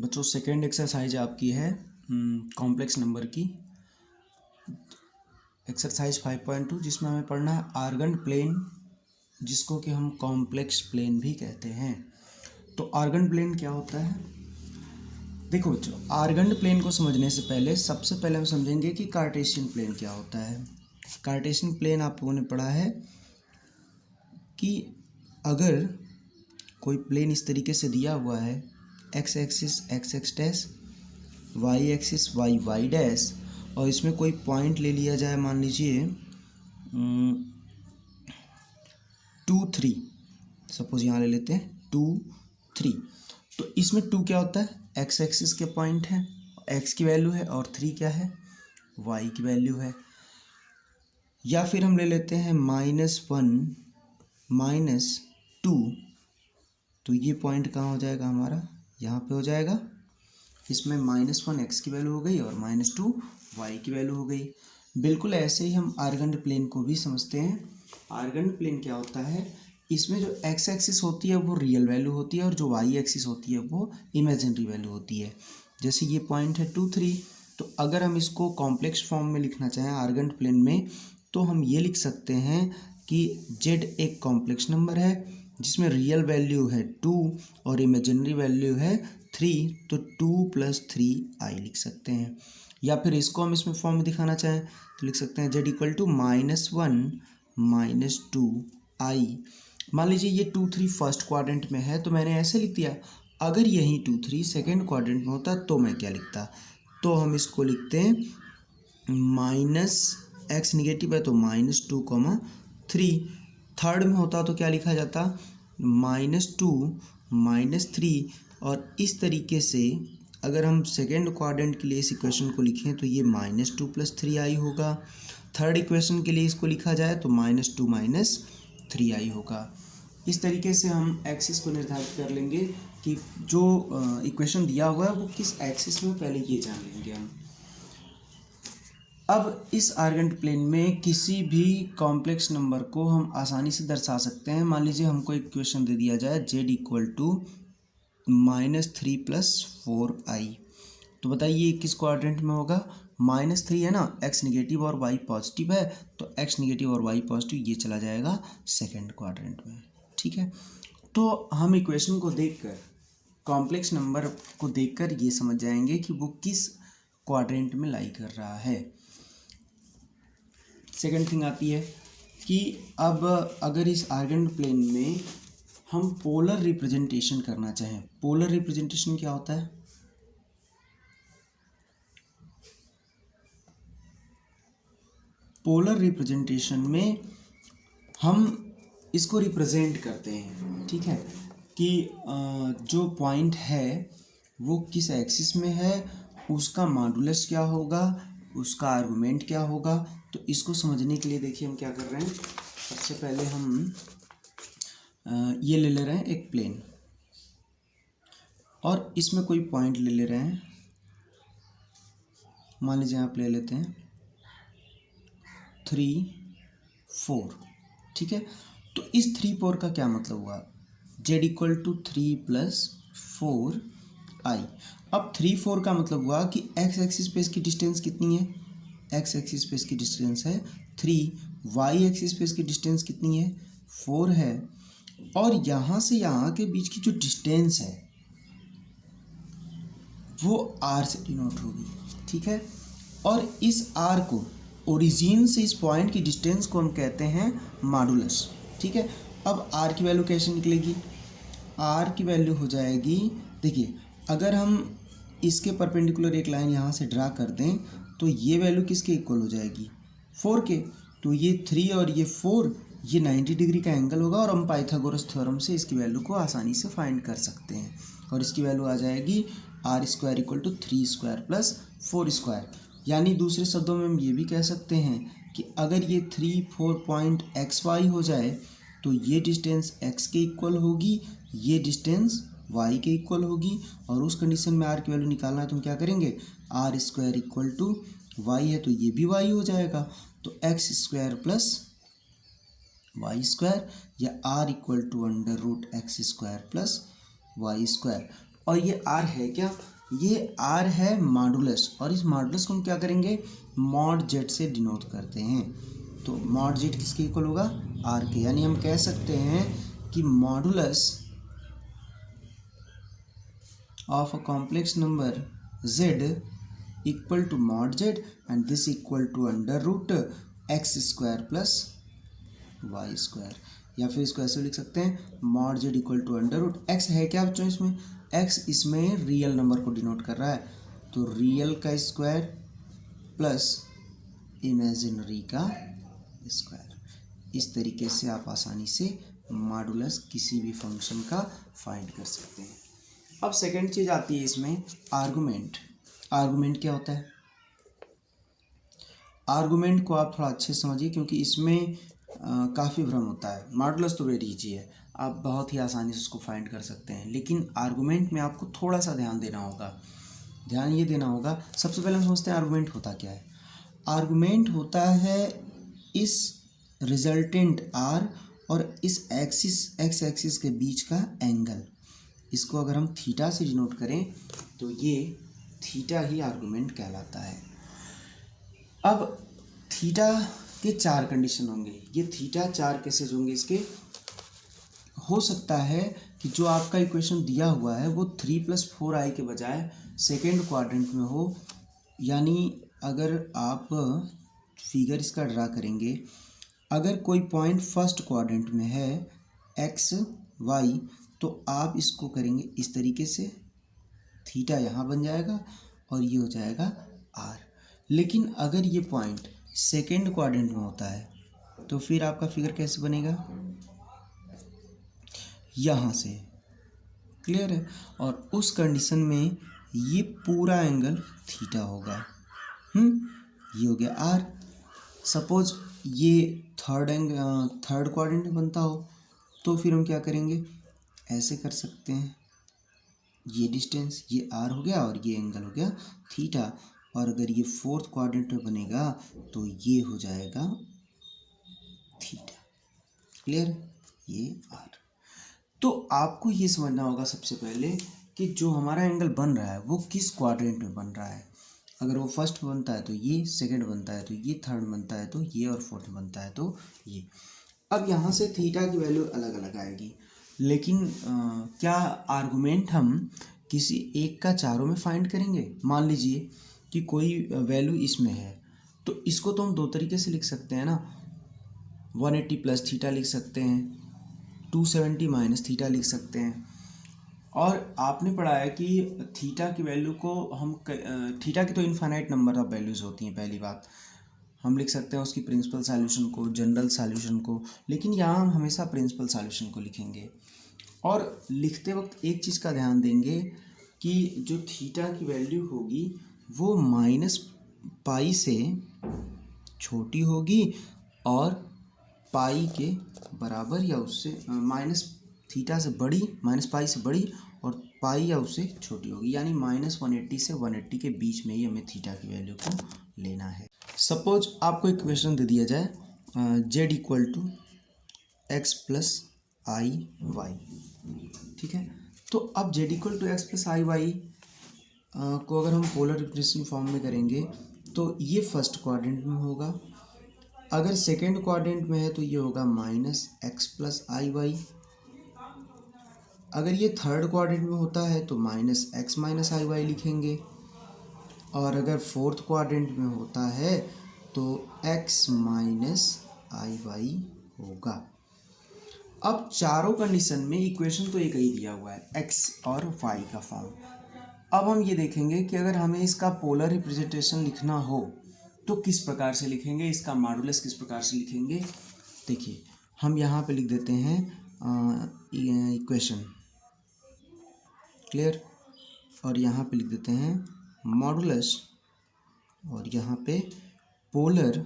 बच्चों second exercise आपकी है कॉम्प्लेक्स नंबर की एक्सरसाइज 5.2 जिसमें हमें पढ़ना है आर्गन प्लेन जिसको कि हम कॉम्प्लेक्स प्लेन भी कहते हैं। तो आर्गन प्लेन क्या होता है? देखो बच्चों, आर्गन प्लेन को समझने से पहले सबसे पहले हम समझेंगे कि कार्टेशियन प्लेन क्या होता है। कार्टेशियन प्लेन आप लोगों ने पढ़ा है कि अगर कोई प्लेन इस तरीके से दिया हुआ है, x axis x x dash, y axis y y dash, और इसमें कोई पॉइंट ले लिया जाए, मान लीजिए 2 3, सपोज यहाँ ले लेते हैं 2 3। तो इसमें 2 क्या होता है? एक्स एक्सिस के पॉइंट है, एक्स की वैल्यू है, और 3 क्या है? वाई की वैल्यू है। या फिर हम ले लेते हैं -1 -2, तो ये पॉइंट कहाँ हो जाएगा हमारा? यहाँ पे हो जाएगा। इसमें -1 एक्स की वैल्यू हो गई और -2 वाई की वैल्यू हो गई। बिल्कुल ऐसे ही हम आर्गन प्लेन को भी समझते हैं। आर्गन प्लेन क्या होता है? इसमें जो एक्स एक्सिस होती है वो रियल वैल्यू होती है और जो वाई एक्सिस होती है वो इमेजिनरी वैल्यू होती है। जैसे ये पॉइंट है 2 3, तो अगर हम इसको कॉम्प्लेक्स फॉर्म में लिखना चाहें आर्गन प्लेन में, तो हम ये लिख सकते हैं कि जेड एक कॉम्प्लेक्स नंबर है जिसमें रियल वैल्यू है 2 और इमेजिनरी वैल्यू है 3, तो 2 + 3i लिख सकते हैं। या फिर इसको हम इसमें फॉर्म में दिखाना चाहें तो लिख सकते हैं z = -1 -2i। मान लीजिए ये 2 3 फर्स्ट क्वाड्रेंट में है तो मैंने ऐसे लिख दिया। अगर यही 2 3 सेकेंड क्वाड्रेंट में होता तो मैं क्या लिखता? तो हम इसको लिखते हैं -x निगेटिव है तो -2, 3। थर्ड में होता तो क्या लिखा जाता? -2 -3। और इस तरीके से अगर हम सेकेंड क्वाड्रेंट के लिए इस इक्वेशन को लिखें तो ये -2 + 3i होगा। थर्ड इक्वेशन के लिए इसको लिखा जाए तो -2 - 3i होगा। इस तरीके से हम एक्सिस को निर्धारित कर लेंगे कि जो इक्वेशन दिया हुआ है वो किस एक्सिस में, पहले ये जान लेंगे हम। अब इस आर्गन प्लेन में किसी भी कॉम्प्लेक्स नंबर को हम आसानी से दर्शा सकते हैं। मान लीजिए हमको एक इक्वेशन दे दिया जाए z = -3 + 4i। तो बताइए किस क्वाड्रेंट में होगा? -3 है ना, x निगेटिव और y पॉजिटिव है, तो x निगेटिव और y पॉजिटिव ये चला जाएगा सेकेंड क्वाड्रेंट में। ठीक है, तो हम इक्वेशन को देखकर, कॉम्प्लेक्स नंबर को देखकर ये समझ जाएंगे कि वो किस क्वाड्रेंट में लाई कर रहा है। सेकेंड थिंग आती है कि अब अगर इस आर्गन प्लेन में हम पोलर रिप्रेजेंटेशन करना चाहें, पोलर रिप्रेजेंटेशन क्या होता है? पोलर रिप्रेजेंटेशन में हम इसको रिप्रेजेंट करते हैं, ठीक है, कि जो पॉइंट है वो किस एक्सिस में है, उसका मॉडुलस क्या होगा, उसका आर्गुमेंट क्या होगा। तो इसको समझने के लिए देखिए हम क्या कर रहे हैं। सबसे पहले हम ये ले ले रहे हैं एक प्लेन और इसमें कोई पॉइंट ले रहे हैं। मान लीजिए आप ले लेते हैं 3 4, ठीक है। तो इस 3 4 का क्या मतलब हुआ? z = 3 + 4i। अब 3 4 का मतलब हुआ कि x एक्सिस पे इसकी डिस्टेंस कितनी है? x एक्सिस पे इसकी डिस्टेंस है 3, y एक्सिस पे इसकी डिस्टेंस कितनी है? 4 है, और यहाँ से यहाँ के बीच की जो डिस्टेंस है वो r से डिनोट होगी, ठीक है। और इस r को, ओरिजिन से इस पॉइंट की डिस्टेंस को हम कहते हैं मॉडुलस, ठीक है। अब r की वैल्यू कैसे निकलेगी? r की वैल्यू हो जाएगी, देखिए अगर हम इसके परपेंडिकुलर एक लाइन यहाँ से ड्रा कर दें तो ये वैल्यू किसके इक्वल हो जाएगी? 4 के। तो ये 3 और ये 4, ये 90 डिग्री का एंगल होगा और हम पाइथागोरस थ्योरम से इसकी वैल्यू को आसानी से फाइंड कर सकते हैं। और इसकी वैल्यू आ जाएगी r² = 3² + 4²। यानी दूसरे शब्दों में हम ये भी कह सकते हैं कि अगर ये 3 4 पॉइंट xy हो जाए तो ये डिस्टेंस x के इक्वल होगी, ये डिस्टेंस y के इक्वल होगी। और उस कंडीशन में r की वैल्यू निकालना है तो हम क्या करेंगे? r² = y है तो ये भी y हो जाएगा, तो x² + y² या r = √x² + y²। और ये आर है क्या, ये आर है मॉडुलस, और इस मॉडुलस को हम क्या करेंगे, मॉड जेड से डिनोट करते हैं। तो मॉड जेड किसके इक्वल होगा, आर के, यानी हम कह सकते हैं कि modulus of a complex number z equal to mod z and this equal to under root x square plus y square, या फिर इसको ऐसे लिख सकते हैं mod z equal to under root x है क्या बच्चों इसमें, एक्स इसमें रियल नंबर को डिनोट कर रहा है, तो रियल का स्क्वायर प्लस इमेजिनरी का स्क्वायर। इस तरीके से आप आसानी से मॉडुलस किसी भी फंक्शन का फाइंड कर सकते हैं। अब सेकंड चीज़ आती है इसमें आर्गुमेंट। आर्गुमेंट क्या होता है, आर्गुमेंट को आप थोड़ा अच्छे से समझिए क्योंकि इसमें काफ़ी भ्रम होता है। मॉडुलस तो वेरी इजी है, आप बहुत ही आसानी से उसको फाइंड कर सकते हैं, लेकिन आर्गुमेंट में आपको थोड़ा सा ध्यान देना होगा। ध्यान ये देना होगा, सबसे पहले हम समझते हैं आर्गुमेंट होता क्या है। आर्गुमेंट होता है इस रिजल्टेंट आर और इस एक्स एक्सिस के बीच का एंगल, इसको अगर हम थीटा से डिनोट करें तो ये थीटा ही आर्गुमेंट कहलाता है। अब थीटा के चार कंडीशन होंगे, ये थीटा चार केसेस होंगे इसके। हो सकता है कि जो आपका इक्वेशन दिया हुआ है वो 3+4i के बजाय सेकेंड क्वाड्रेंट में हो, यानी अगर आप फिगर इसका ड्रा करेंगे, अगर कोई पॉइंट फर्स्ट क्वाड्रेंट में है एक्स वाई, तो आप इसको करेंगे इस तरीके से, थीटा यहाँ बन जाएगा और ये हो जाएगा आर। लेकिन अगर ये पॉइंट सेकेंड क्वाड्रेंट में होता है तो फिर आपका फिगर कैसे बनेगा, यहाँ से, क्लियर है। और उस कंडीशन में ये पूरा एंगल थीटा होगा। ये हो गया आर। सपोज ये थर्ड क्वाड्रेंट में बनता हो तो फिर हम क्या करेंगे, ऐसे कर सकते हैं, ये डिस्टेंस ये आर हो गया और ये एंगल हो गया थीटा, और अगर ये फोर्थ क्वाड्रेंट में बनेगा तो ये हो जाएगा थीटा, क्लियर, ये आर। तो आपको ये समझना होगा सबसे पहले कि जो हमारा एंगल बन रहा है वो किस क्वाड्रेंट में बन रहा है। अगर वो फर्स्ट बनता है तो ये, सेकंड बनता है तो ये, थर्ड बनता है तो ये, और फोर्थ बनता है तो ये। अब यहाँ से थीटा की वैल्यू अलग अलग आएगी, लेकिन क्या आर्गुमेंट हम किसी एक का चारों में फाइंड करेंगे। मान लीजिए कि कोई वैल्यू इसमें है, तो इसको तो हम दो तरीके से लिख सकते हैं ना, 180 प्लस थीटा लिख सकते हैं, 270 माइनस थीटा लिख सकते हैं। और आपने पढ़ा है कि थीटा की वैल्यू को हम थीटा की तो इनफाइनाइट नंबर ऑफ वैल्यूज़ होती हैं, पहली बात हम लिख सकते हैं उसकी प्रिंसिपल सॉल्यूशन को, जनरल सॉल्यूशन को, लेकिन यहाँ हम हमेशा प्रिंसिपल सॉल्यूशन को लिखेंगे। और लिखते वक्त एक चीज़ का ध्यान देंगे कि जो थीटा की वैल्यू होगी वो माइनस पाई से छोटी होगी और पाई के बराबर या उससे माइनस थीटा से बड़ी, माइनस पाई से बड़ी और पाई या उससे छोटी होगी, यानी -180 से 180 के बीच में ही हमें थीटा की वैल्यू को लेना है। सपोज आपको एक क्वेश्चन दे दिया जाए z equal to x plus i y, ठीक है। तो अब z equal to x plus i y को अगर हम पोलर रिप्रेजेंटेशन फॉर्म में करेंगे तो ये फर्स्ट क्वाड्रेंट में होगा, अगर सेकेंड क्वाड्रेंट में है तो ये होगा -x प्लस आई वाई, अगर ये थर्ड क्वाड्रेंट में होता है तो -x माइनस आई वाई लिखेंगे, और अगर फोर्थ क्वाड्रेंट में होता है तो x माइनस आई वाई होगा। अब चारों कंडीशन में इक्वेशन तो एक ही दिया हुआ है, x और y का फॉर्म। अब हम ये देखेंगे कि अगर हमें इसका पोलर रिप्रेजेंटेशन लिखना हो तो किस प्रकार से लिखेंगे, इसका मॉडुलस किस प्रकार से लिखेंगे। देखिए हम यहाँ पे लिख देते हैं इक्वेशन, क्लियर, और यहाँ पे लिख देते हैं मॉडुलस, और यहाँ पे पोलर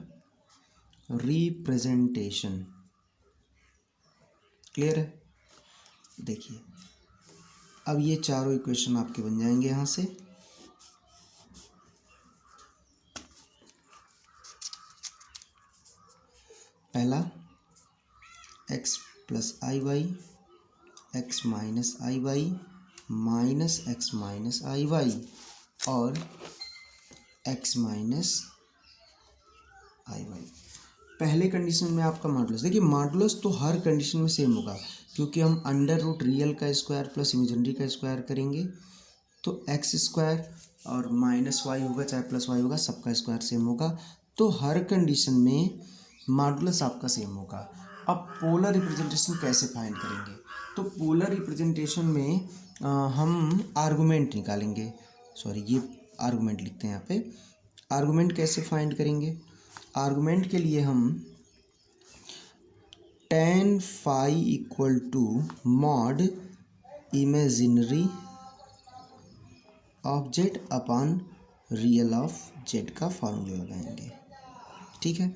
रिप्रेजेंटेशन, क्लियर है। देखिए अब ये चारों इक्वेशन आपके बन जाएंगे यहाँ से। पहला x plus i Y, x minus I Y minus x minus I Y और एक्स माइनस आई वाई। पहले कंडीशन में आपका मॉडुलस, देखिए मॉडुलस तो हर कंडीशन में सेम होगा, क्योंकि हम अंडर रूट रियल का स्क्वायर प्लस इमेजिनरी का स्क्वायर करेंगे तो एक्स स्क्वायर और माइनस वाई होगा चाहे प्लस वाई होगा, सबका स्क्वायर सेम होगा। तो हर कंडीशन में मॉडुलस आपका सेम होगा। अब पोलर रिप्रेजेंटेशन कैसे फाइंड करेंगे? तो पोलर रिप्रेजेंटेशन में हम आर्गुमेंट निकालेंगे, सॉरी ये आर्गुमेंट लिखते हैं यहाँ पे। आर्गुमेंट कैसे फाइंड करेंगे? आर्गुमेंट के लिए हम tan phi equal to mod imaginary of z upon real of z का फॉर्मूला लगाएंगे, ठीक है।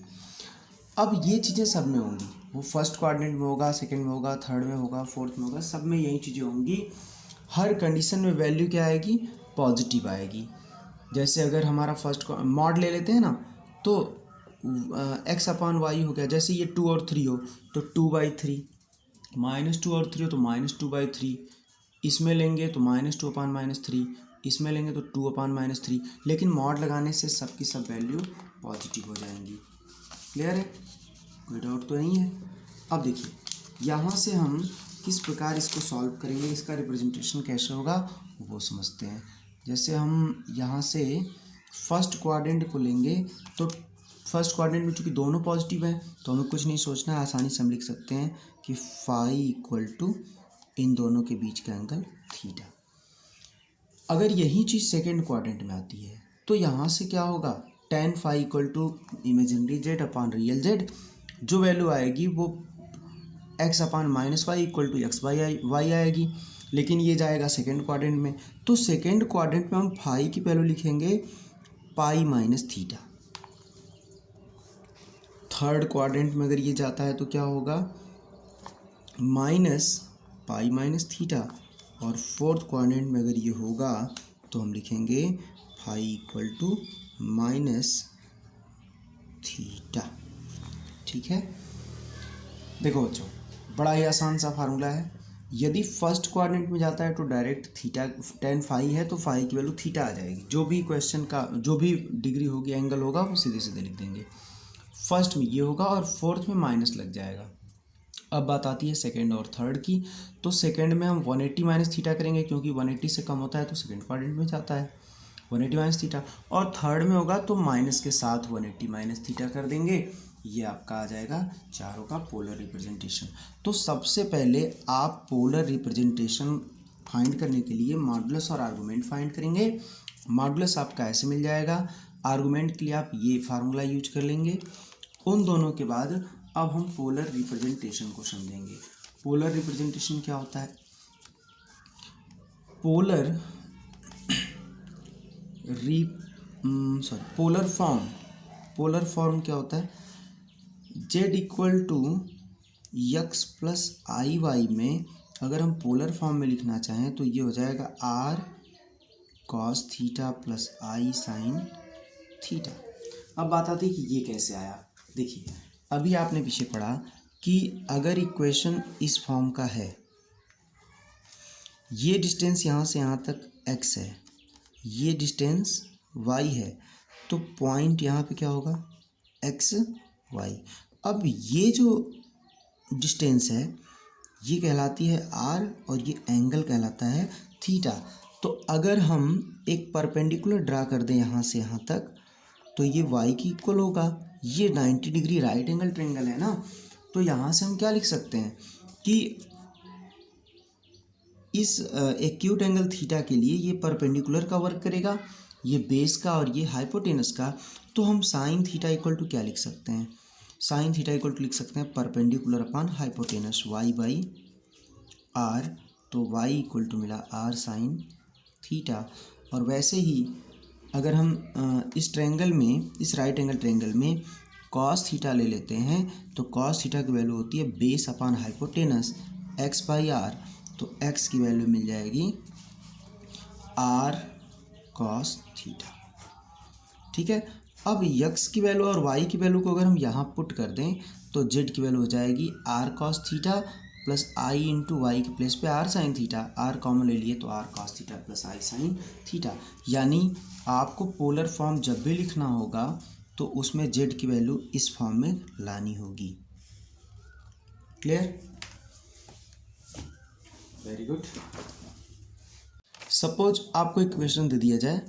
अब ये चीज़ें सब में होंगी, वो फर्स्ट क्वाड्रेंट में होगा, सेकंड में होगा, थर्ड में होगा, फोर्थ में होगा, सब में यही चीज़ें होंगी। हर कंडीशन में वैल्यू क्या आएगी? पॉजिटिव आएगी। जैसे अगर हमारा फर्स्ट मॉड ले लेते हैं ना, तो एक्स अपॉन वाई हो गया, जैसे ये 2 और 3 हो तो 2/3, -2 और 3 हो तो -2/3, इसमें लेंगे तो -2 अपॉन -3, इसमें लेंगे तो 2 अपॉन -3, लेकिन मॉड लगाने से सबकी सब वैल्यू पॉजिटिव हो जाएंगी। क्लियर है? कोई डाउट तो नहीं है? अब देखिए यहाँ से हम किस प्रकार इसको सॉल्व करेंगे, इसका रिप्रेजेंटेशन कैसे होगा वो समझते हैं। जैसे हम यहाँ से फर्स्ट क्वाड्रेंट को लेंगे तो फर्स्ट क्वाड्रेंट में चूँकि दोनों पॉजिटिव हैं तो हमें कुछ नहीं सोचना है, आसानी से हम लिख सकते हैं कि फाई इक्वल टू इन दोनों के बीच का एंगल थीटा। अगर यही चीज़ सेकेंड क्वाड्रेंट में आती है तो यहाँ से क्या होगा? tan phi equal to imaginary z upon real z, जो वैल्यू आएगी वो x upon minus y equal to x y आएगी, लेकिन ये जाएगा सेकेंड क्वाड्रेंट में। तो सेकेंड क्वाड्रेंट में हम फाई की वैल्यू लिखेंगे pi minus theta. Third quadrant में अगर ये जाता है तो क्या होगा? माइनस पाई माइनस थीटा, और फोर्थ क्वाड्रेंट में अगर ये होगा तो हम लिखेंगे phi equal to minus theta, ठीक है। देखो बच्चों, बड़ा ही आसान सा फार्मूला है। यदि फर्स्ट क्वाड्रेंट में जाता है तो डायरेक्ट थीटा, tan फाई है तो फाई की वैल्यू थीटा आ जाएगी। जो भी क्वेश्चन का जो भी डिग्री होगी, एंगल होगा, वो सीधे सीधे लिख देंगे। फर्स्ट में ये होगा और फोर्थ में माइनस लग जाएगा। अब बात आती है सेकंड और थर्ड की। तो सेकंड में हम 180 माइनस थीटा करेंगे, क्योंकि 180 से कम होता है तो सेकंड क्वाड्रेंट में जाता है 180 माइनस थीटा। और थर्ड में होगा तो माइनस के साथ 180 माइनस थीटा कर देंगे। ये आपका आ जाएगा चारों का पोलर रिप्रेजेंटेशन। तो सबसे पहले आप पोलर रिप्रेजेंटेशन फाइंड करने के लिए मॉडुलस और आर्गुमेंट फाइंड करेंगे। मॉडुलस आपका ऐसे मिल जाएगा, आर्गुमेंट के लिए आप ये फार्मूला यूज कर लेंगे। उन दोनों के बाद अब हम पोलर रिप्रेजेंटेशन को समझेंगे। पोलर रिप्रेजेंटेशन क्या होता है? पोलर फॉर्म क्या होता है? z equal to x plus i y में अगर हम पोलर फॉर्म में लिखना चाहें तो ये हो जाएगा r cos theta plus i sine theta. अब बात आती है कि ये कैसे आया। देखिए अभी आपने पीछे पढ़ा कि अगर इक्वेशन इस फॉर्म का है, ये डिस्टेंस यहाँ से यहाँ तक x है, ये डिस्टेंस y है, तो पॉइंट यहाँ पे क्या होगा? x y। अब ये जो डिस्टेंस है ये कहलाती है r और ये एंगल कहलाता है थीटा। तो अगर हम एक परपेंडिकुलर ड्रा कर दें यहाँ से यहाँ तक तो ये y की इक्वल होगा। ये 90 डिग्री राइट एंगल ट्रायंगल है ना, तो यहाँ से हम क्या लिख सकते हैं कि इस एक्यूट एंगल थीटा के लिए ये परपेंडिकुलर का वर्क करेगा, ये बेस का और ये हाइपोटेनस का। तो हम साइन थीटा इक्वल टू क्या लिख सकते हैं? साइन थीटा इक्वल टू लिख सकते हैं perpendicular upon hypotenuse y by r। तो y इक्वल टू मिला r साइन थीटा। और वैसे ही अगर हम इस ट्रायंगल में, इस राइट एंगल ट्रायंगल में cos थीटा ले लेते हैं तो cos थीटा की वैल्यू होती है base upon hypotenuse x by r। तो x की वैल्यू मिल जाएगी r cos थीटा, ठीक है। अब x की वैल्यू और y की वैल्यू को अगर हम यहाँ पुट कर दें तो z की वैल्यू हो जाएगी r cos theta plus i into y के प्लेस पे r sine theta, r common ले लिए तो r cos theta plus i sine theta. यानी आपको पोलर फॉर्म जब भी लिखना होगा तो उसमें जेड की वैल्यू इस फॉर्म में लानी होगी। क्लियर? Very good. सपोज आपको एक क्वेश्चन दे दिया जाए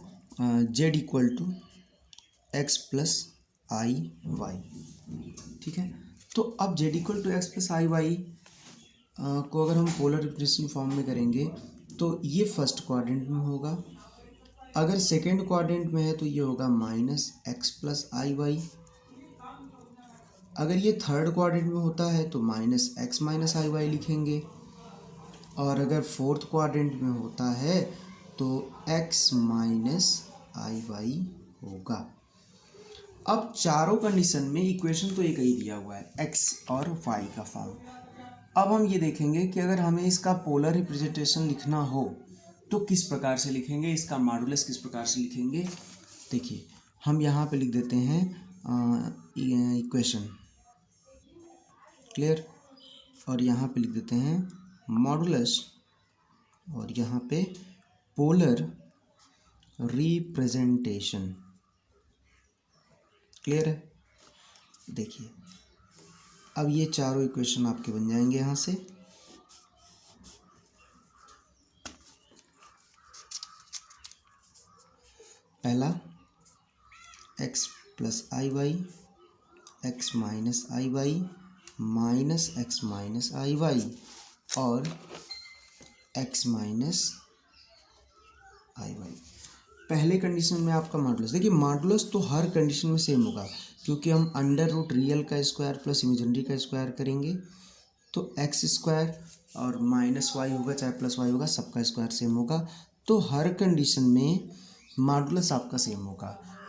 z equal to x plus i y, ठीक है। तो अब z equal to x plus i y को अगर हम पोलर रिप्रेजेंटेशन फॉर्म में करेंगे तो ये फर्स्ट क्वाड्रेंट में होगा, अगर सेकेंड क्वाड्रेंट में है तो ये होगा minus x plus i Y, अगर ये थर्ड क्वाड्रेंट में होता है तो माइनस एक्स माइनस आई वाई लिखेंगे, और अगर फोर्थ क्वाड्रेंट में होता है तो एक्स माइनस आई वाई होगा। अब चारों कंडीशन में इक्वेशन तो एक ही दिया हुआ है, एक्स और वाई का फॉर्म। अब हम ये देखेंगे कि अगर हमें इसका पोलर रिप्रेजेंटेशन लिखना हो तो किस प्रकार से लिखेंगे, इसका मॉडुलस किस प्रकार से लिखेंगे। देखिए हम यहाँ पे लिख देते हैं इक्वेशन, क्लियर, और यहाँ पे लिख देते हैं मॉडुलस, और यहाँ पे पोलर रिप्रेजेंटेशन। क्लियर है? देखिए अब ये चारों इक्वेशन आपके बन जाएंगे यहाँ से। पहला x plus i Y, x minus I Y, minus x minus I Y, और एक्स माइनस आई वाई। पहले कंडीशन में आपका मॉडुलस, देखिए मॉडुलस तो हर कंडीशन में सेम होगा, क्योंकि हम अंडर रूट रियल का स्क्वायर प्लस इमेजिनरी का स्क्वायर करेंगे तो एक्स स्क्वायर और माइनस वाई होगा चाहे प्लस वाई होगा, सबका स्क्वायर सेम होगा। तो हर कंडीशन में मॉडुलस आपका सेम होगा।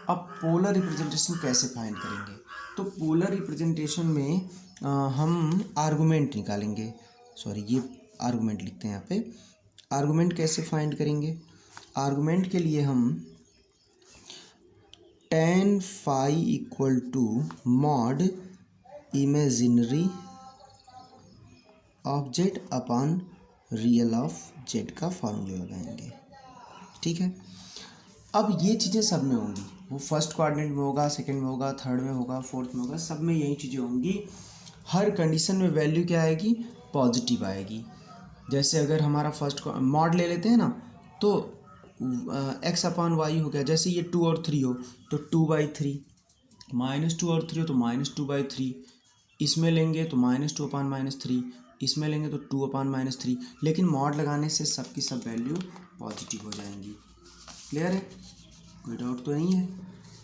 अब पोलर रिप्रेजेंटेशन कैसे फाइंड करेंगे, तो पोलर रिप्रेजेंटेशन में हम आर्गूमेंट निकालेंगे, सॉरी ये आर्गूमेंट लिखते हैं यहाँ पे। आर्गूमेंट कैसे फाइंड करेंगे, आर्गूमेंट के लिए हम tan phi equal to mod imaginary of z upon real of z का फार्मूला लगाएंगे, ठीक है। अब ये चीज़ें सब में होंगी, वो फर्स्ट क्वाड्रेंट में होगा, सेकंड में होगा, थर्ड में होगा, फोर्थ में होगा, सब में यही चीज़ें होंगी। हर कंडीशन में वैल्यू क्या आएगी, पॉजिटिव आएगी। जैसे अगर हमारा फर्स्ट मॉड ले लेते हैं ना, तो एक्स अपॉन वाई हो गया, जैसे ये 2 और 3 हो तो 2/3, -2 और 3 हो तो -2/3, इसमें लेंगे तो -2/-3, इसमें लेंगे तो 2/-3, लेकिन मॉड लगाने से सबकी सब वैल्यू पॉजिटिव हो जाएंगी। क्लियर है? कोई डाउट तो नहीं है?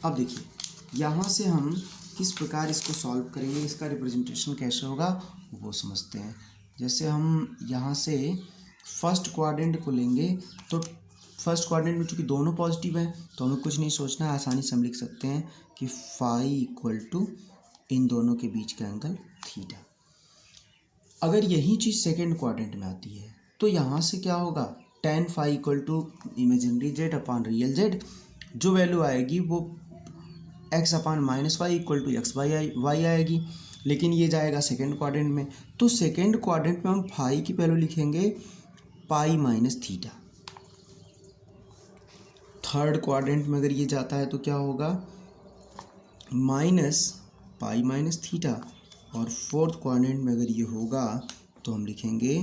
अब देखिए यहाँ से हम किस प्रकार इसको सॉल्व करेंगे, इसका रिप्रेजेंटेशन कैसे होगा वो समझते हैं। जैसे हम यहाँ से फर्स्ट क्वाड्रेंट को लेंगे तो फर्स्ट क्वाड्रेंट में चूँकि दोनों पॉजिटिव हैं तो हमें कुछ नहीं सोचना है, आसानी से हम लिख सकते हैं कि फाई इक्वल टू इन दोनों के बीच का एंगल थीटा। अगर यही चीज़ सेकेंड क्वाड्रेंट में आती है तो यहाँ से क्या होगा, tan phi equal to imaginary z upon real z, जो वैल्यू आएगी वो x upon minus y equal to x y आएगी, लेकिन ये जाएगा सेकेंड क्वाड्रेंट में। तो सेकेंड क्वाड्रेंट में हम फाई की वैल्यू लिखेंगे pi minus theta. Third quadrant में अगर ये जाता है तो क्या होगा, माइनस पाई माइनस थीटा, और फोर्थ क्वाड्रेंट में अगर ये होगा तो हम लिखेंगे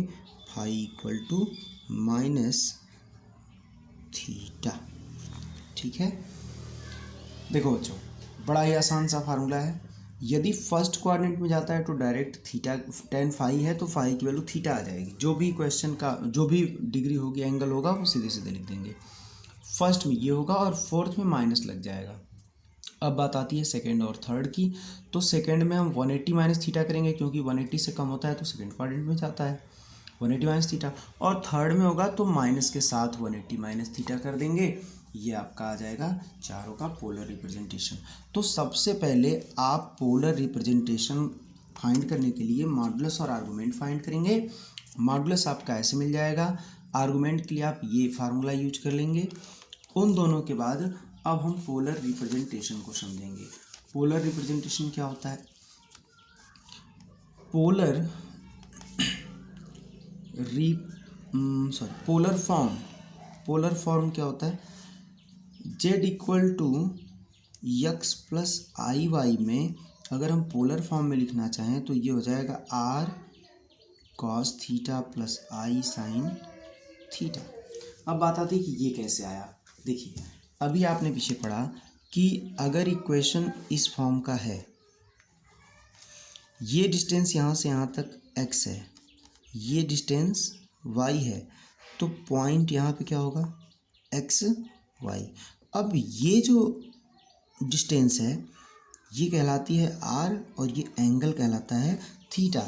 phi equal to minus theta, ठीक है। देखो बच्चों बड़ा ही आसान सा फार्मूला है, यदि फर्स्ट क्वाड्रेंट में जाता है तो डायरेक्ट थीटा, tan फाई है तो फाई की वैल्यू थीटा आ जाएगी, जो भी क्वेश्चन का जो भी डिग्री होगी एंगल होगा वो सीधे सीधे लिख देंगे। फर्स्ट में ये होगा और फोर्थ में माइनस लग जाएगा। अब बात आती है सेकंड और थर्ड की, तो सेकंड में हम 180 माइनस थीटा करेंगे, क्योंकि 180 से कम होता है तो सेकंड क्वाड्रेंट में जाता है 180 माइनस थीटा, और थर्ड में होगा तो माइनस के साथ 180 माइनस थीटा कर देंगे। ये आपका आ जाएगा चारों का पोलर रिप्रेजेंटेशन। तो सबसे पहले आप पोलर रिप्रेजेंटेशन फाइंड करने के लिए मॉडुलस और आर्गूमेंट फाइंड करेंगे। मॉडुलस आपका ऐसे मिल जाएगा, आर्गूमेंट के लिए आप ये फार्मूला यूज कर लेंगे। उन दोनों के बाद अब हम पोलर रिप्रेजेंटेशन को समझेंगे। पोलर रिप्रेजेंटेशन क्या होता है, पोलर पोलर फॉर्म क्या होता है, z equal to x plus i y में अगर हम पोलर फॉर्म में लिखना चाहें तो ये हो जाएगा r cos theta plus i sine theta. अब बात आती है कि ये कैसे आया। देखिए अभी आपने पीछे पढ़ा कि अगर इक्वेशन इस फॉर्म का है, ये डिस्टेंस यहाँ से यहाँ तक x है, ये डिस्टेंस y है, तो पॉइंट यहाँ पे क्या होगा x y। अब ये जो डिस्टेंस है ये कहलाती है r और ये एंगल कहलाता है थीटा।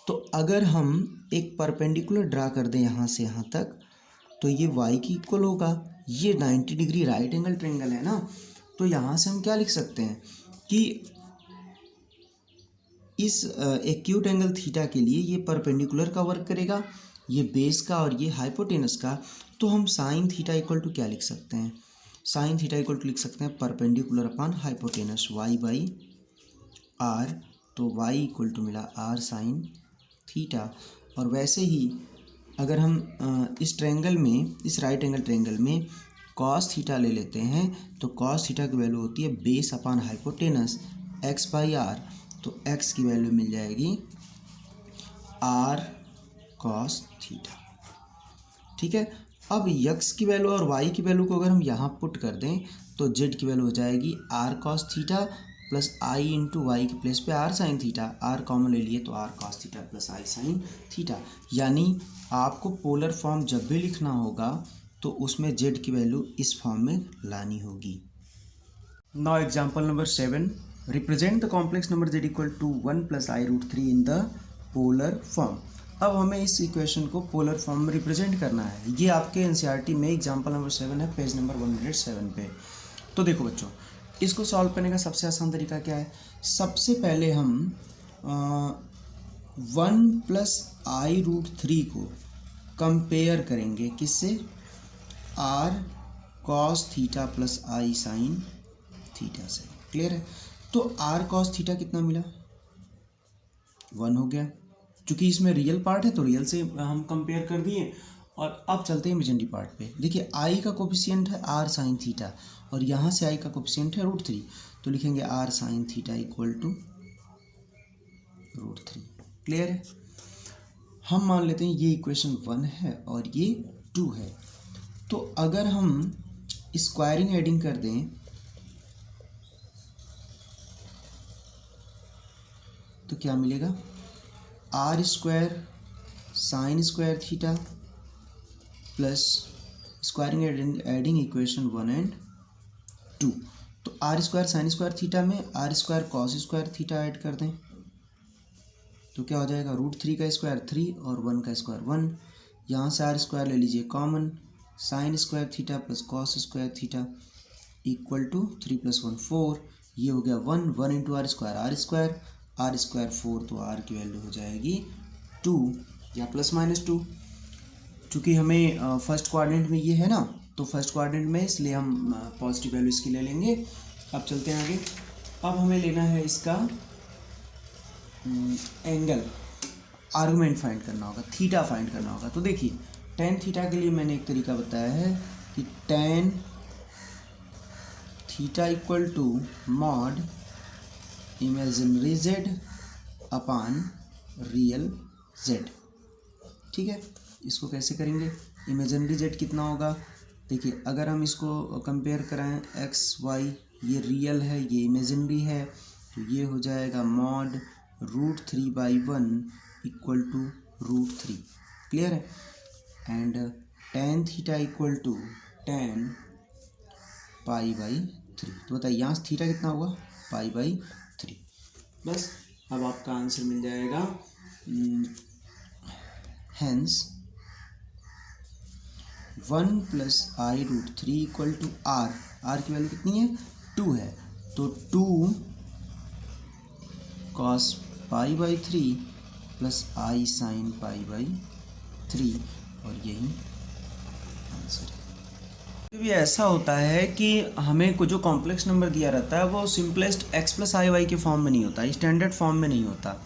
तो अगर हम एक परपेंडिकुलर ड्रा कर दें यहाँ से यहाँ तक तो ये y की इक्वल होगा। ये 90 डिग्री राइट एंगल ट्रायंगल है ना, तो यहाँ से हम क्या लिख सकते हैं कि इस एक्यूट एंगल थीटा के लिए ये परपेंडिकुलर का वर्क करेगा, ये बेस का और ये हाइपोटेनस का। तो हम साइन थीटा इक्वल टू क्या लिख सकते हैं, साइन थीटा इक्वल टू लिख सकते हैं perpendicular upon hypotenuse y by r। तो y इक्वल टू मिला r साइन थीटा। और वैसे ही अगर हम इस ट्रायंगल में, इस राइट एंगल ट्रायंगल में कॉस थीटा ले लेते हैं तो कॉस थीटा की वैल्यू होती है base upon hypotenuse x by r। तो x की वैल्यू मिल जाएगी r कॉस थीटा। ठीक है, अब x की वैल्यू और y की वैल्यू को अगर हम यहाँ पुट कर दें तो z की वैल्यू हो जाएगी r cos theta plus i into y के प्लेस पे r sine theta. r common ले लिए तो r cos theta plus i sine theta. यानी आपको पोलर फॉर्म जब भी लिखना होगा तो उसमें z की वैल्यू इस फॉर्म में लानी होगी। Now example number 7, represent the complex number z equal to 1 plus i root 3 in the polar form. अब हमें इस इक्वेशन को पोलर फॉर्म में रिप्रेजेंट करना है। ये आपके एनसीईआरटी में एग्जाम्पल नंबर 7 है, पेज नंबर 107 पे। तो देखो बच्चों, इसको सॉल्व करने का सबसे आसान तरीका क्या है, सबसे पहले हम 1 प्लस आई रूट 3 को कंपेयर करेंगे किससे, r cos theta plus i sine theta से। क्लियर है, तो r कॉस थीटा कितना मिला, 1 हो गया। चूंकि इसमें रियल पार्ट है तो रियल से हम कंपेयर कर दिए। और अब चलते हैं इमेजिनरी पार्ट पे। देखिए i का कोफिशिएंट है r साइन थीटा और यहाँ से i का कोफिशिएंट है रूट 3, तो लिखेंगे r sine theta equal to root 3। Clear है, हम मान लेते हैं ये इक्वेशन 1 है और ये 2 है। तो अगर हम स्क्वायरिंग एडिंग कर दें तो क्या मिलेगा, r square sine square theta plus squaring adding equation 1 and 2। तो r square sine square theta में r square cos square theta add कर दें तो क्या हो जाएगा, रूट 3 का स्क्वायर 3 और 1 का स्क्वायर 1। यहाँ से r स्क्वायर ले लीजिए common, sine square theta plus cos square theta equal to 3 प्लस 1 4। ये हो गया 1 इंटू r स्क्वायर 4, तो r की वैल्यू हो जाएगी 2 या प्लस माइनस 2। चूँकि हमें फर्स्ट क्वाड्रेंट में ये है ना, तो फर्स्ट क्वाड्रेंट में इसलिए हम पॉजिटिव वैल्यू इसकी ले लेंगे। अब चलते हैं आगे। अब हमें लेना है इसका एंगल, आर्गुमेंट फाइंड करना होगा, थीटा फाइंड करना होगा। तो देखिए टेन थीटा के लिए मैंने एक तरीका बताया है कि tan theta equal to mod imaginary z upon real z. ठीक है, इसको कैसे करेंगे, इमेजिनरी जेड कितना होगा, देखिए अगर हम इसको कंपेयर कराएं एक्स वाई, ये रियल है ये इमेजिनरी है, तो ये हो जाएगा mod root 3/1 equal to root 3। Clear है, and tan theta equal to tan पाई/3। तो बताइए यहाँ से थीटा कितना हुआ, पाई/3। बस अब आपका आंसर मिल जाएगा। Hence 1 plus i root 3 equal to r की वैल्यू कितनी है, 2 है, तो 2 कॉस पाई/3 प्लस आई साइन पाई/3, और यही आंसर है। भी ऐसा होता है कि हमें को जो कॉम्प्लेक्स नंबर दिया रहता है वो simplest x plus i Y के फॉर्म में नहीं होता, स्टैंडर्ड फॉर्म में नहीं होता।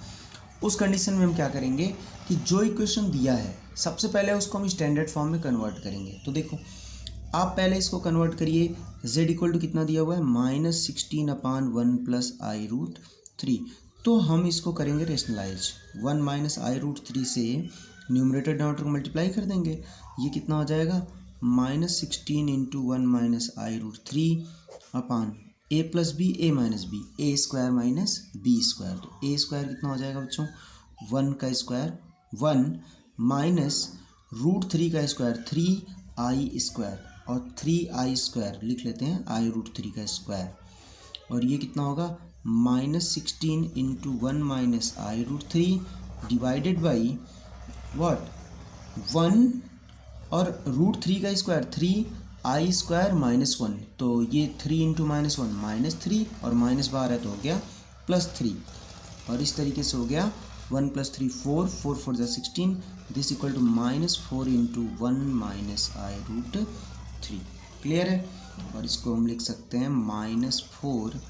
उस कंडीशन में हम क्या करेंगे कि जो इक्वेशन दिया है सबसे पहले उसको हम स्टैंडर्ड फॉर्म में कन्वर्ट करेंगे। तो देखो आप पहले इसको कन्वर्ट करिए, z इक्वल टू कितना दिया हुआ है -16/1 + i√3। तो हम इसको करेंगे रेशनलाइज, 1 - i√3 से न्यूमरेटर डिनोमिनेटर को मल्टीप्लाई कर देंगे। ये कितना हो जाएगा -16 × 1 - i√3 upon a + b a - b, a² - b²। तो a² कितना हो जाएगा बच्चों 1 का स्क्वायर 1 -√3 का स्क्वायर 3i² और 3i² लिख लेते हैं i√3 का स्क्वायर। और ये कितना होगा -16 × 1 - i√3 डिवाइडेड बाई व्हाट 1 और √3 का स्क्वायर 3i² - 1। तो ये 3 × -1 -3 और माइनस बाहर है तो हो गया +3। और इस तरीके से हो गया 1 + 3 4, 4 4 = 16, this equal to -4 × 1 - i√3। Clear है। और इसको हम लिख सकते हैं -4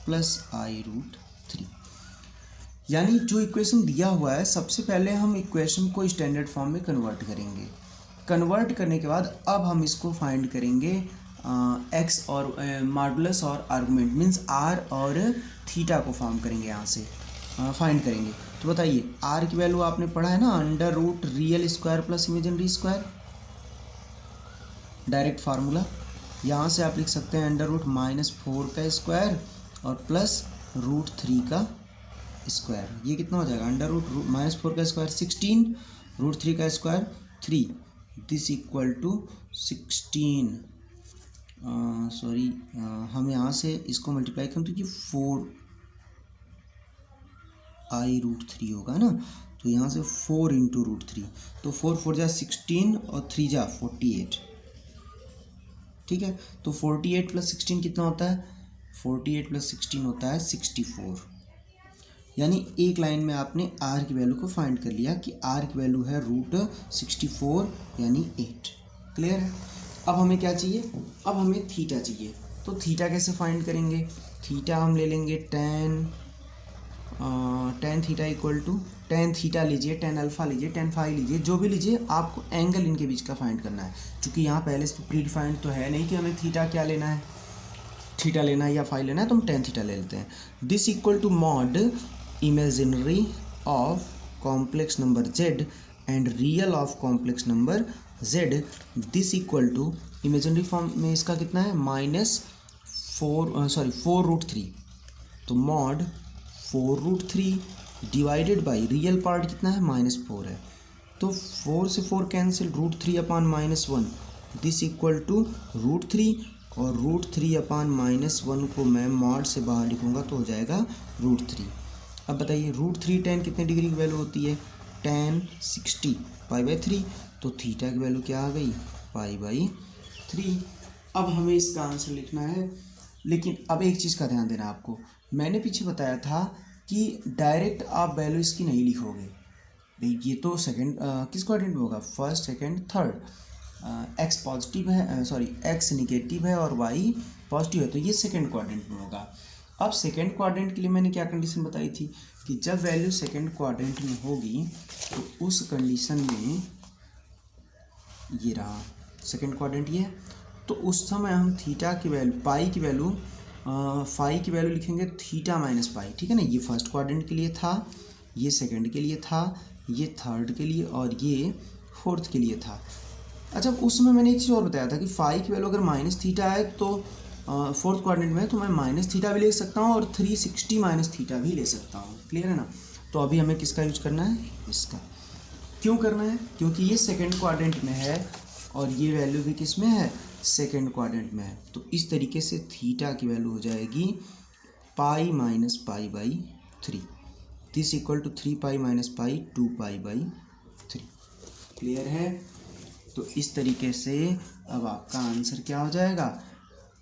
+ i√3। यानी जो इक्वेशन दिया हुआ है सबसे पहले हम इक्वेशन को स्टैंडर्ड फॉर्म में कन्वर्ट करेंगे। कन्वर्ट करने के बाद अब हम इसको फाइंड करेंगे एक्स और मॉडुलस और आर्गुमेंट मीन्स आर और थीटा को फॉर्म करेंगे, यहाँ से फाइंड करेंगे। तो बताइए आर की वैल्यू आपने पढ़ा है ना, √ real square plus imaginary square, direct formula. यहाँ से आप लिख सकते हैं √-4 का स्क्वायर और प्लस √3 का स्क्वायर। ये कितना हो जाएगा √-4 का स्क्वायर 16, √3 का square 3, this equal to 16। Sorry हम यहाँ से इसको मल्टीप्लाई करें तो ये 4i√3 होगा ना। तो यहाँ से 4 × √3, तो 4 4 = 16 और 3 × 48। ठीक है, तो 48 + 16 कितना होता है 48 + 16 होता है 64। यानी एक लाइन में आपने आर की वैल्यू को फाइंड कर लिया कि आर की वैल्यू है √64 यानी 8। क्लियर है। अब हमें क्या चाहिए, अब हमें थीटा चाहिए। तो थीटा कैसे फाइंड करेंगे, थीटा हम ले लेंगे tan theta equal to tan theta लीजिए, tan अल्फा लीजिए, tan फाई लीजिए, जो भी लीजिए, आपको एंगल इनके बीच का फाइंड करना है। क्योंकि यहाँ पहले से प्री डिफाइंड तो है नहीं कि हमें थीटा क्या लेना है, थीटा लेना है या फाई लेना है, तो हम tan थीटा ले लेते हैं। This equal to mod imaginary of complex number z and real of complex number z, this equal to imaginary form में इसका कितना है -4√3। तो mod 4√3 divided by real part कितना है -4 है, तो 4 से 4 कैंसिल, √3/-1, दिस इक्वल टू √3 और √3/-1 को मैं मॉड से बाहर लिखूंगा तो हो जाएगा √3। अब बताइए √3 tan कितने डिग्री की वैल्यू होती है tan 60 π/3, तो थीटा की वैल्यू क्या आ गई π/3। अब हमें इसका आंसर लिखना है, लेकिन अब एक चीज़ का ध्यान देना आपको, मैंने पीछे बताया था कि डायरेक्ट आप वैल्यू इसकी नहीं लिखोगे भाई। ये तो सेकंड किस क्वाड्रेंट में होगा, first second third, x positive है एक्स निगेटिव है और वाई पॉजिटिव है, तो ये सेकंड क्वाड्रेंट में होगा। अब सेकंड क्वाड्रेंट के लिए मैंने क्या कंडीशन बताई थी कि जब वैल्यू सेकंड क्वाड्रेंट में होगी तो उस कंडीशन में ये रहा सेकंड क्वाड्रेंट ये है, तो उस समय हम थीटा की वैल्यू पाई की वैल्यू फाई की वैल्यू लिखेंगे थीटा - पाई। ठीक है ना, ये फर्स्ट क्वाड्रेंट के लिए था, ये सेकंड के लिए था, ये थर्ड के लिए और ये फोर्थ के लिए था। अच्छा उसमें मैंने एक चीज़ और बताया था कि फाई की वैल्यू अगर -थीटा है तो फोर्थ क्वाड्रेंट में, तो मैं -थीटा भी ले सकता हूँ और 360 - थीटा भी ले सकता हूँ। क्लियर है ना। तो अभी हमें किसका यूज करना है, इसका। क्यों करना है, क्योंकि ये सेकंड क्वाड्रेंट में है और ये वैल्यू भी किस में है, सेकंड क्वाड्रेंट में है। तो इस तरीके से थीटा की वैल्यू हो जाएगी π-π/3, दिस इक्वल टू 3π - 2π/3। क्लियर है। तो इस तरीके से अब आपका आंसर क्या हो जाएगा,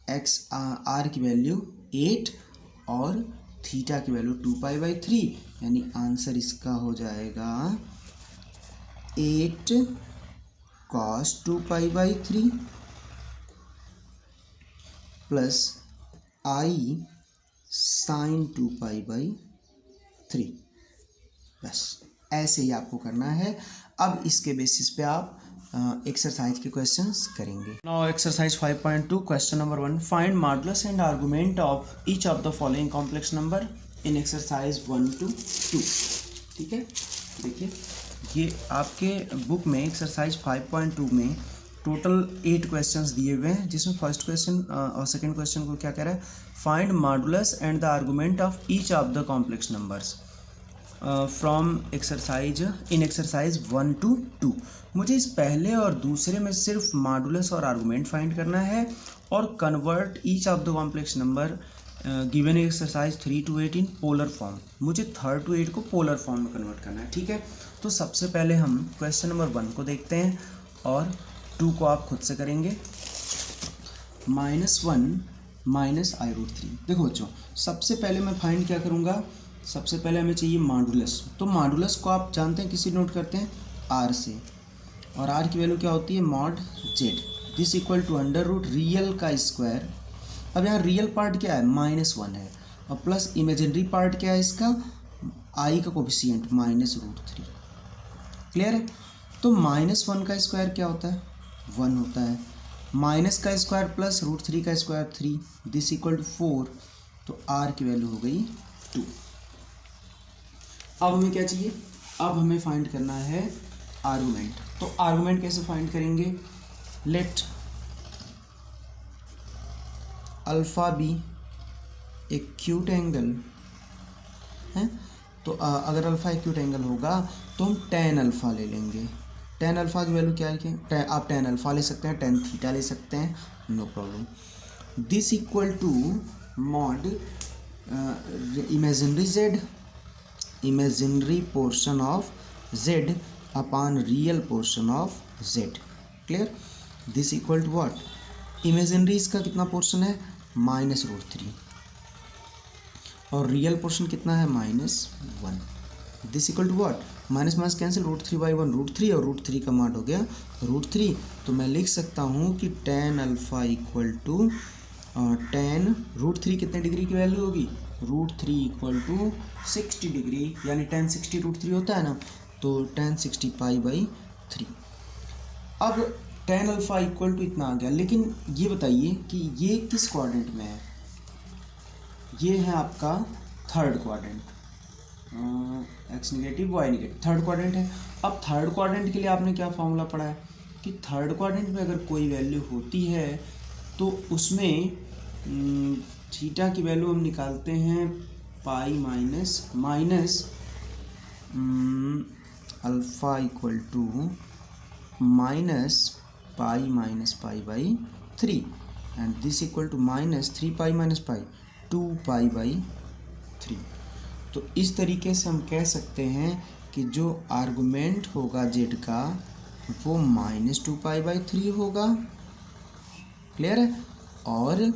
एक्स आर की वैल्यू 8 और थीटा की वैल्यू 2π/3, यानी आंसर इसका हो जाएगा 8 cos 2π/3 plus i sin 2π/3। Plus, ऐसे ही आपको करना है। अब इसके बेसिस पे आप एक्सरसाइज के क्वेश्चंस करेंगे। Now exercise 5.2 question number 1, find modulus and argument of each of the following complex number in exercise 1 to 2। ठीक है, देखिए ये आपके बुक में एक्सरसाइज 5.2 में टोटल 8 क्वेश्चंस दिए हुए हैं, जिसमें फर्स्ट क्वेश्चन और सेकंड क्वेश्चन को क्या कह रहा है, find modulus and the argument of each of the complex numbers from exercise in exercise 1 to 2। मुझे इस पहले और दूसरे में सिर्फ मॉडुलस और आर्गुमेंट फाइंड करना है और convert each of the complex number given exercise 3 to 8 in polar form. मुझे 3 to 8 को पोलर फॉर्म में कन्वर्ट करना है। ठीक है, तो सबसे पहले हम क्वेश्चन नंबर 1 को देखते हैं और 2 को आप खुद से करेंगे। -1 माइनस i√3। देखो बच्चों, सबसे पहले मैं फाइंड क्या करूँगा, सबसे पहले हमें चाहिए मॉडुलस। तो मॉडुलस को आप जानते हैं किसी नोट करते हैं r से, और r की वैल्यू क्या होती है, mod z। This equal to under root real का स्क्वायर। अब यहाँ रियल पार्ट क्या है, -1 है, और प्लस इमेजिनरी पार्ट क्या है इसका, i का कोफिशिएंट -√3। क्लियर है। तो -1 का स्क्वायर क्या होता है, 1 होता है, माइनस का स्क्वायर प्लस √3 का स्क्वायर 3, दिस इक्वल टू 4। तो r की वैल्यू हो गई 2। अब हमें क्या चाहिए, अब हमें फाइंड करना है आर्गुमेंट। तो आर्गुमेंट कैसे फाइंड करेंगे, let alpha be acute angle है। तो अगर अल्फा एक्यूट एंगल होगा तो हम tan अल्फा ले लेंगे। tan अल्फा की वैल्यू क्या है, आप tan अल्फा ले सकते हैं, tan थीटा ले सकते हैं, no problem. This equal to mod imaginary z, imaginary portion of z upon real portion of z। Clear. This equal to what, imaginary इसका कितना पोर्शन है, -√3, और रियल पोर्शन कितना है, -1। This equal to what, minus minus cancel, √3/1 √3, और √3 का mod हो गया √3। तो मैं लिख सकता हूँ कि tan alpha equal to tan √3 कितने डिग्री की वैल्यू होगी, √3 इक्वल टू 60 डिग्री, यानी tan 60 √3 होता है ना, तो tan 60 π/3। अब tan अल्फा इक्वल टू इतना आ गया, लेकिन ये बताइए कि ये किस क्वाड्रेंट में है, ये है आपका third quadrant, x negative y negative, third quadrant है। अब थर्ड क्वाड्रेंट के लिए आपने क्या फॉर्मूला पढ़ा है कि थर्ड क्वाड्रेंट में अगर कोई वैल्यू होती है तो उसमें थीटा की वैल्यू हम निकालते हैं minus alpha equal to -π/3, and this equal to -3π - 2π/3। तो इस तरीके से हम कह सकते हैं कि जो आर्गुमेंट होगा z का वो -2π/3 होगा। क्लियर है। और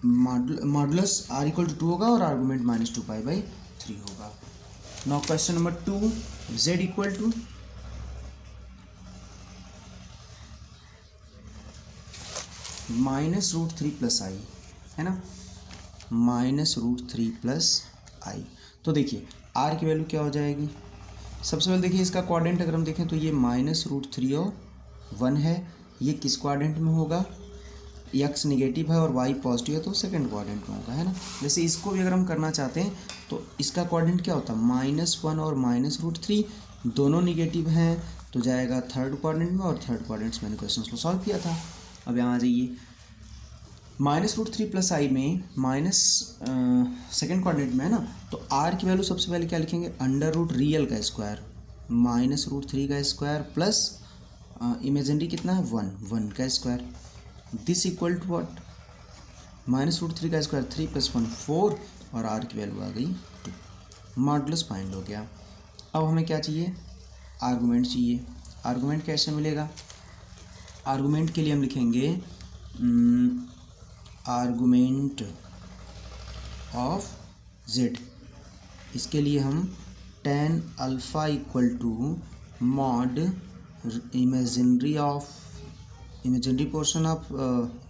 मॉडुलस r इक्वल टू 2 होगा और आर्गुमेंट -2π/3 होगा। Now question number 2, z equal to -√3 + i है ना, -√3 + i। तो देखिए r की वैल्यू क्या हो जाएगी, सबसे पहले देखिए इसका क्वाड्रेंट अगर हम देखें तो ये -√3 और 1 है, ये किस क्वाड्रेंट में होगा, x नेगेटिव है और y पॉजिटिव है तो सेकंड क्वाड्रेंट में होगा, है ना। जैसे इसको भी अगर हम करना चाहते हैं तो इसका क्वाड्रेंट क्या होता है, -1 और -√3 दोनों नेगेटिव हैं तो जाएगा थर्ड क्वाड्रेंट में, और थर्ड क्वाड्रेंट से मैंने क्वेश्चन को सॉल्व किया था। अब यहाँ आ जाइए, -√3 + i में माइनस सेकेंड क्वाड्रेंट में है ना, तो r की वैल्यू सबसे पहले क्या लिखेंगे, अंडर रूट रियल का स्क्वायर -√3 का स्क्वायर प्लस इमेजिनरी कितना है 1 का square, this equal to what, -√3 का स्क्वायर 3 + 1 4, और r की वैल्यू आ गई 2। मॉडुलस फाइंड हो गया। अब हमें क्या चाहिए, आर्गुमेंट चाहिए। आर्गुमेंट कैसे मिलेगा, आर्गुमेंट के लिए हम लिखेंगे आर्गुमेंट ऑफ z। इसके लिए हम tan alpha equal to mod imaginary portion of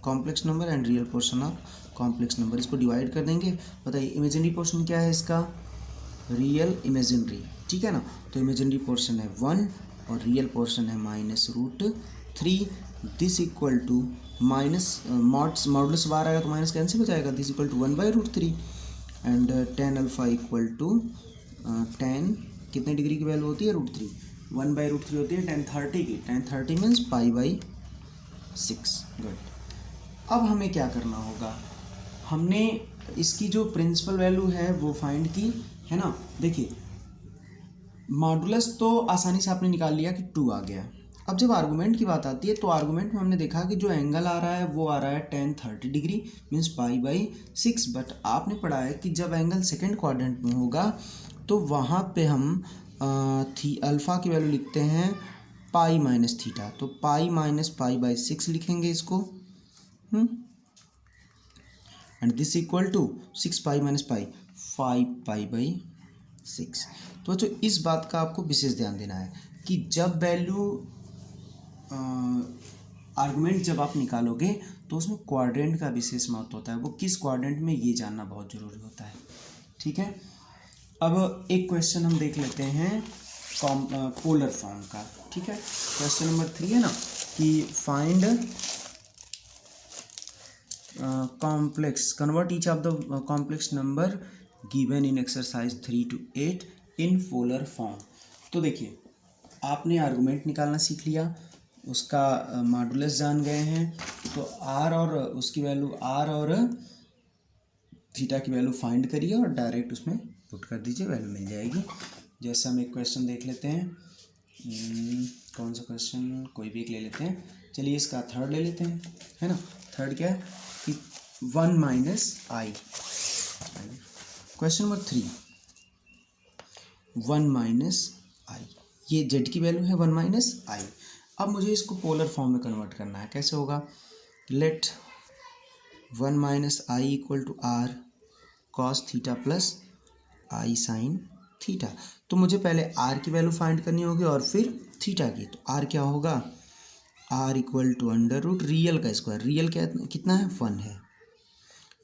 complex number and real portion of complex number, इसको डिवाइड कर देंगे। बताइए इमेजिनरी पोर्शन क्या है इसका, रियल इमेजिनरी, ठीक है ना। तो इमेजिनरी पोर्शन है 1 और रियल पोर्शन है -√3। This equal to minus modulus बार आएगा तो माइनस कैंसिल हो जाएगा, this equal to 1/√3 and tan alpha equal to tan कितने डिग्री की वैल्यू होती है, √3, 1/√3 होती है tan 30 की, tan 30 मीन्स π/6। गुड। अब हमें क्या करना होगा, हमने इसकी जो प्रिंसिपल वैल्यू है वो फाइंड की है ना। देखिए मॉडुलस तो आसानी से आपने निकाल लिया कि 2 आ गया। अब जब आर्गूमेंट की बात आती है तो आर्गूमेंट में हमने देखा कि जो एंगल आ रहा है वो आ रहा है tan 30 डिग्री मीन्स π/6। बट आपने पढ़ा है कि जब एंगल सेकेंड क्वाड्रेंट में होगा तो वहाँ पे हम अल्फ़ा की वैल्यू लिखते हैं π-θ, तो π-π/6 लिखेंगे इसको, एंड दिस इक्वल टू 6π-π 5π/6। तो बच्चों इस बात का आपको विशेष ध्यान देना है कि जब वैल्यू आर्गुमेंट जब आप निकालोगे तो उसमें क्वाड्रेंट का विशेष महत्व होता है, वो किस क्वाड्रेंट में ये जानना बहुत ज़रूरी होता है, ठीक है। अब एक क्वेश्चन हम देख लेते हैं पोलर फॉर्म का, ठीक है। क्वेश्चन नंबर 3 है ना कि find complex convert each of the complex number given in exercise 3 to 8 in polar form. तो देखिए आपने आर्गुमेंट निकालना सीख लिया, उसका मॉडुलस जान गए हैं, तो आर और उसकी वैल्यू आर और थीटा की वैल्यू फाइंड करिए और डायरेक्ट उसमें पुट कर दीजिए, वैल्यू मिल जाएगी। जैसे हम एक क्वेश्चन देख लेते हैं, कौन सा क्वेश्चन, कोई भी एक ले लेते हैं। चलिए इसका थर्ड ले लेते हैं, है ना। थर्ड क्या है कि 1 - i। क्वेश्चन नंबर 3 1 - i, ये z की वैल्यू है 1 - i। अब मुझे इसको पोलर फॉर्म में कन्वर्ट करना है, कैसे होगा, let 1 - i equal to r cos theta plus i sin theta. तो मुझे पहले r की वैल्यू फाइंड करनी होगी और फिर थीटा की। तो r क्या होगा, r इक्वल टू √ रियल का स्क्वायर, रियल क्या कितना है 1 है।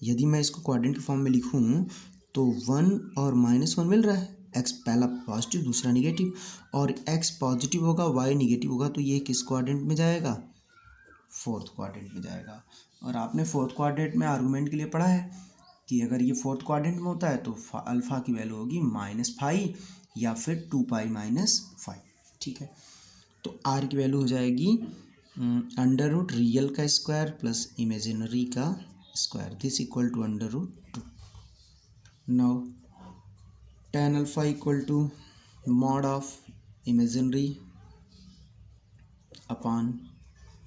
यदि मैं इसको क्वाड्रेंट के फॉर्म में लिखूँ तो 1 और -1 मिल रहा है, x पहला पॉजिटिव दूसरा निगेटिव, और x पॉजिटिव होगा y निगेटिव होगा, तो ये किस क्वाड्रेंट में जाएगा, फोर्थ क्वाड्रेंट में जाएगा। और आपने फोर्थ क्वाड्रेंट में आर्गुमेंट के लिए पढ़ा है कि अगर ये फोर्थ क्वाड्रेंट में होता है तो अल्फ़ा की वैल्यू होगी -5 या फिर 2π-5, ठीक है। तो r की वैल्यू हो जाएगी √ रियल का स्क्वायर प्लस इमेजिनरी का square, this equal to √2। Now tan alpha equal to mod of imaginary upon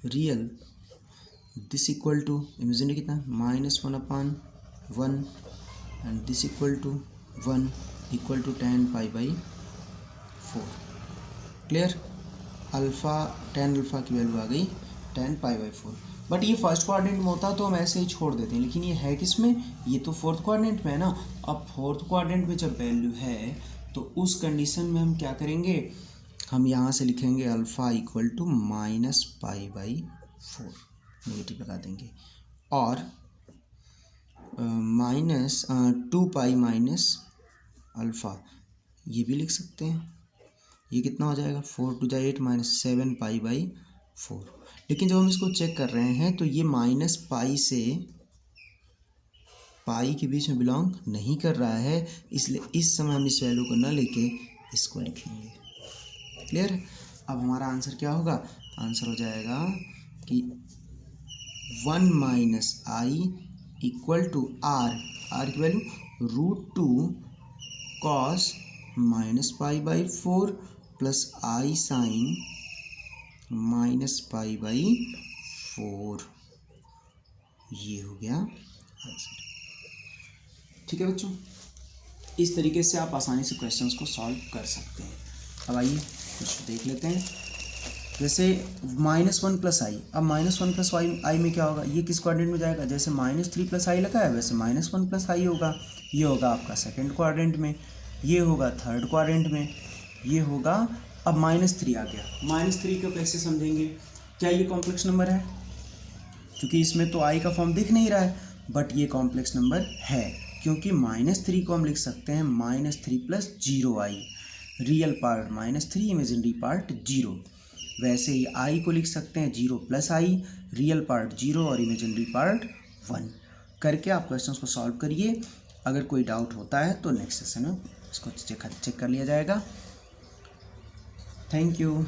real, this equal to imaginary कितना -1/1 and this equal to 1 equal to tan π/4। Clear, tan alpha की value आ गई tan π/4। But ये first quadrant में होता तो हम ऐसे ही छोड़ देते हैं, लेकिन ये है किस में, ये तो फोर्थ क्वाड्रेंट में है ना। अब फोर्थ क्वाड्रेंट में जब वैल्यू है तो उस कंडीशन में हम क्या करेंगे, हम यहाँ से लिखेंगे अल्फ़ा इक्वल टू -π/4, नेगेटिव लगा देंगे, और -2π अल्फ़ा ये भी लिख सकते हैं। ये कितना हो जाएगा, 4 × 8 -7π/4। लेकिन जब हम इसको चेक कर रहे हैं तो ये -π से पाई के बीच में बिलोंग नहीं कर रहा है, इसलिए इस समय हम इस वैल्यू को न लेके इसको लिखेंगे। क्लियर। अब हमारा आंसर क्या होगा, आंसर हो जाएगा कि 1 - i इक्वल टू r की वैल्यू √2 cos -π/4 प्लस i sin -π/4, ये हो गया आंसर। ठीक है बच्चों, इस तरीके से आप आसानी से क्वेश्चंस को सॉल्व कर सकते हैं। अब आइए कुछ देख लेते हैं, जैसे -1 + i। अब -1 + i में क्या होगा, ये किस क्वाड्रेंट में जाएगा, जैसे -3 + i लगा है वैसे -1 + i होगा। ये होगा आपका सेकंड क्वाड्रेंट में, ये होगा थर्ड क्वाड्रेंट में, ये होगा। अब -3 आ गया, -3 को कैसे समझेंगे, क्या ये कॉम्प्लेक्स नंबर है, क्योंकि इसमें तो i का फॉर्म दिख नहीं रहा है, बट ये कॉम्प्लेक्स नंबर है। क्योंकि -3 को हम लिख सकते हैं -3 + 0i, real part -3, imaginary part 0। वैसे ही i को लिख सकते हैं 0 + i, रियल पार्ट 0 और इमेजिनरी पार्ट 1। करके आप क्वेश्चंस को सॉल्व करिए। अगर कोई डाउट होता है तो नेक्स्ट सेशन में इसको चेक कर लिया जाएगा। Thank you.